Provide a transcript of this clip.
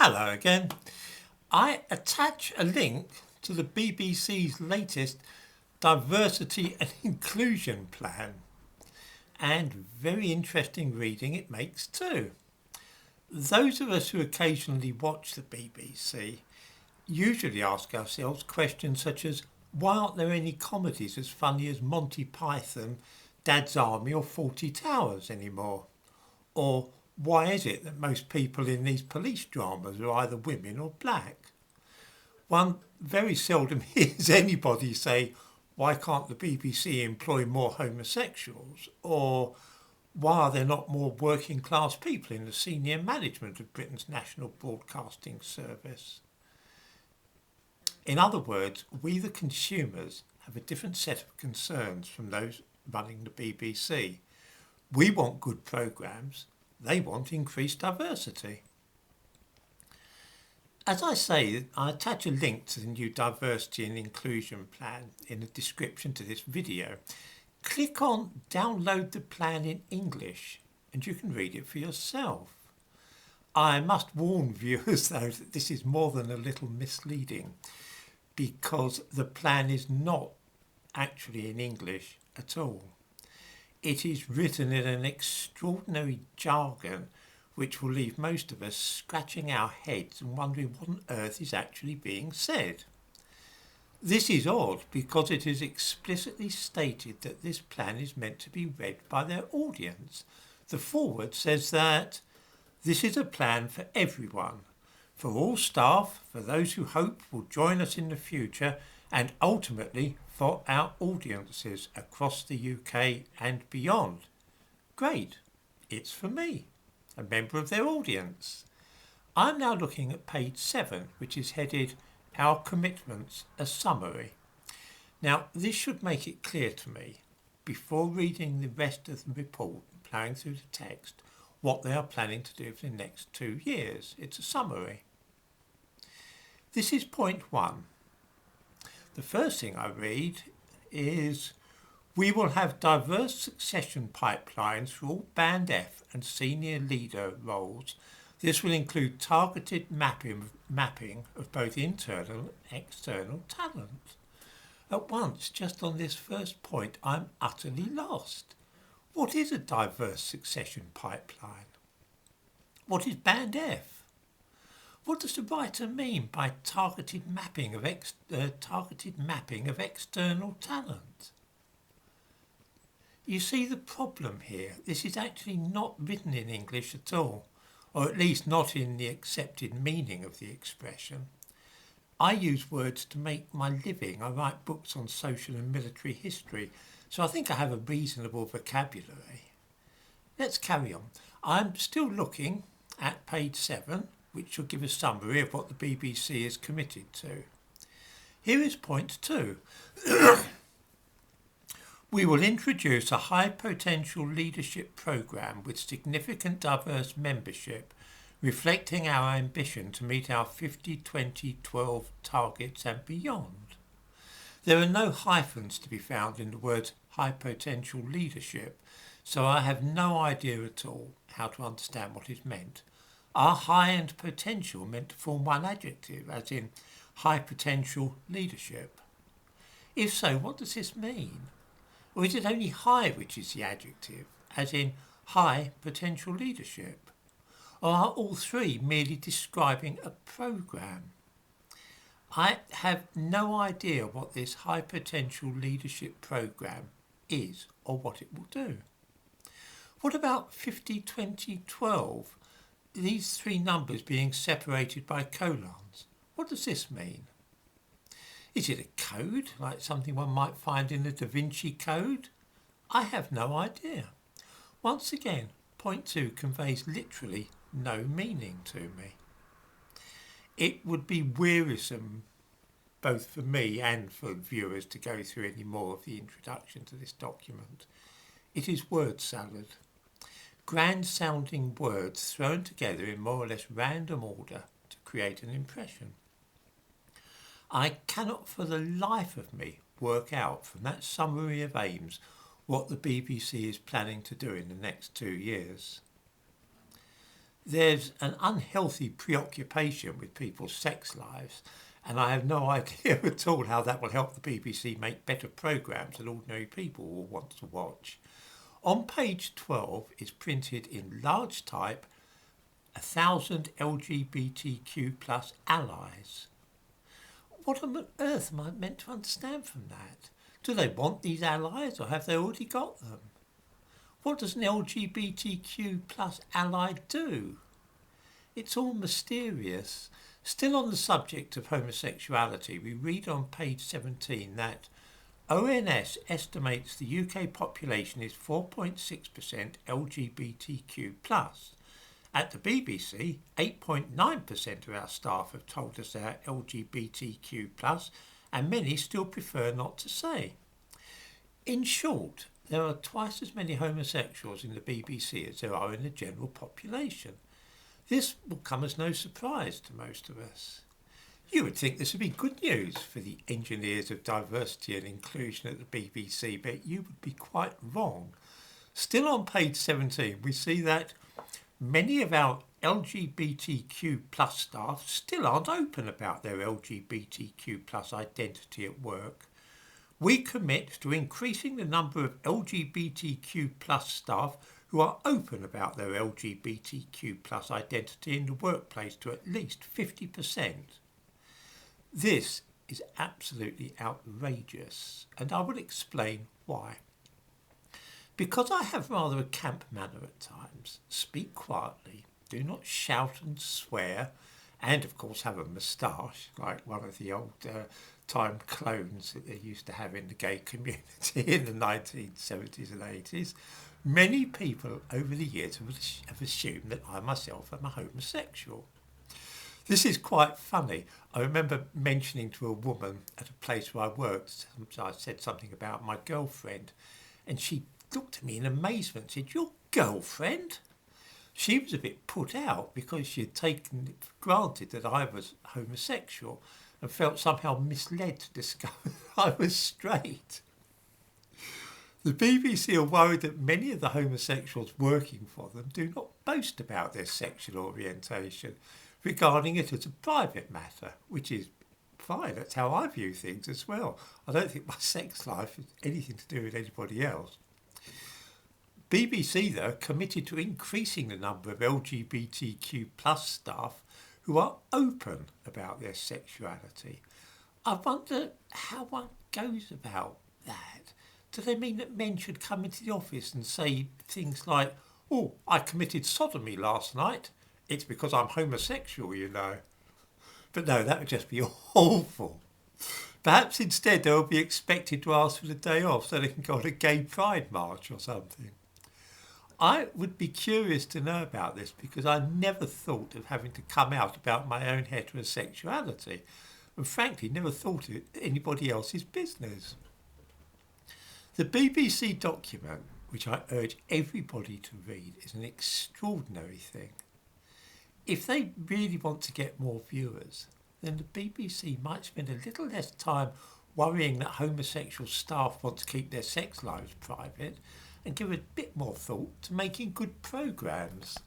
Hello again. I attach a link to the BBC's latest diversity and inclusion plan, and very interesting reading it makes too. Those of us who occasionally watch the BBC usually ask ourselves questions such as, why aren't there any comedies as funny as Monty Python, Dad's Army or Fawlty Towers anymore? Or why is it that most people in these police dramas are either women or black? One very seldom hears anybody say, why can't the BBC employ more homosexuals? Or why are there not more working class people in the senior management of Britain's National Broadcasting Service? In other words, we the consumers have a different set of concerns from those running the BBC. We want good programmes, they want increased diversity. As I say, I attach a link to the new diversity and inclusion plan in the description to this video. Click on download the plan in English and you can read it for yourself. I must warn viewers though that this is more than a little misleading because the plan is not actually in English at all. It is written in an extraordinary jargon which will leave most of us scratching our heads and wondering what on earth is actually being said. This is odd because it is explicitly stated that this plan is meant to be read by their audience. The foreword says that this is a plan for everyone, for all staff, for those who hope will join us in the future, and ultimately for our audiences across the UK and beyond. Great, it's for me, a member of their audience. I'm now looking at page 7, which is headed Our Commitments, a Summary. Now, this should make it clear to me, before reading the rest of the report and ploughing through the text, what they are planning to do for the next 2 years. It's a summary. This is point 1. The first thing I read is, we will have diverse succession pipelines for all Band F and senior leader roles. This will include targeted mapping of both internal and external talent. At once, just on this first point, I'm utterly lost. What is a diverse succession pipeline? What is Band F? What does the writer mean by targeted mapping of external talent? You see the problem here. This is actually not written in English at all, or at least not in the accepted meaning of the expression. I use words to make my living. I write books on social and military history, so I think I have a reasonable vocabulary. Let's carry on. I'm still looking at page 7, which should give a summary of what the BBC is committed to. Here is point 2. We will introduce a high potential leadership programme with significant diverse membership, reflecting our ambition to meet our 50-20-12 targets and beyond. There are no hyphens to be found in the words high potential leadership, so I have no idea at all how to understand what is meant. Are high and potential meant to form one adjective, as in high potential leadership? If so, what does this mean? Or is it only high which is the adjective, as in high potential leadership? Or are all three merely describing a programme? I have no idea what this high potential leadership programme is or what it will do. What about 50-20-12? These three numbers being separated by colons. What does this mean? Is it a code, like something one might find in the Da Vinci Code? I have no idea. Once again, point 2 conveys literally no meaning to me. It would be wearisome, both for me and for viewers, to go through any more of the introduction to this document. It is word salad. Grand sounding words thrown together in more or less random order to create an impression. I cannot for the life of me work out from that summary of aims what the BBC is planning to do in the next 2 years. there's an unhealthy preoccupation with people's sex lives, and I have no idea at all how that will help the BBC make better programmes that ordinary people will want to watch. On page 12 is printed in large type 1,000 LGBTQ plus allies. What on earth am I meant to understand from that? Do they want these allies or have they already got them? What does an LGBTQ plus ally do? It's all mysterious. Still on the subject of homosexuality, we read on page 17 that ONS estimates the UK population is 4.6% LGBTQ plus. At the BBC, 8.9% of our staff have told us they are LGBTQ plus, and many still prefer not to say. In short, there are twice as many homosexuals in the BBC as there are in the general population. This will come as no surprise to most of us. You would think this would be good news for the engineers of diversity and inclusion at the BBC, but you would be quite wrong. Still on page 17, we see that many of our LGBTQ plus staff still aren't open about their LGBTQ plus identity at work. We commit to increasing the number of LGBTQ plus staff who are open about their LGBTQ plus identity in the workplace to at least 50%. This is absolutely outrageous, and I will explain why. Because I have rather a camp manner at times, speak quietly, do not shout and swear, and of course have a moustache like one of the old time clones that they used to have in the gay community in the 1970s and 80s, many people over the years have assumed that I myself am a homosexual. This is quite funny. I remember mentioning to a woman at a place where I worked, I said something about my girlfriend, and she looked at me in amazement and said, "Your girlfriend?" She was a bit put out because she had taken it for granted that I was homosexual and felt somehow misled to discover I was straight. The BBC are worried that many of the homosexuals working for them do not boast about their sexual orientation, regarding it as a private matter, which is fine. That's how I view things as well. I don't think my sex life has anything to do with anybody else. BBC, though, are committed to increasing the number of LGBTQ plus staff who are open about their sexuality. I wonder how one goes about that. Do they mean that men should come into the office and say things like, "Oh, I committed sodomy last night. It's because I'm homosexual, you know." But no, that would just be awful. Perhaps instead they'll be expected to ask for the day off so they can go on a gay pride march or something. I would be curious to know about this because I never thought of having to come out about my own heterosexuality, and frankly never thought it anybody else's business. The BBC document, which I urge everybody to read, is an extraordinary thing. If they really want to get more viewers, then the BBC might spend a little less time worrying that homosexual staff want to keep their sex lives private and give a bit more thought to making good programmes.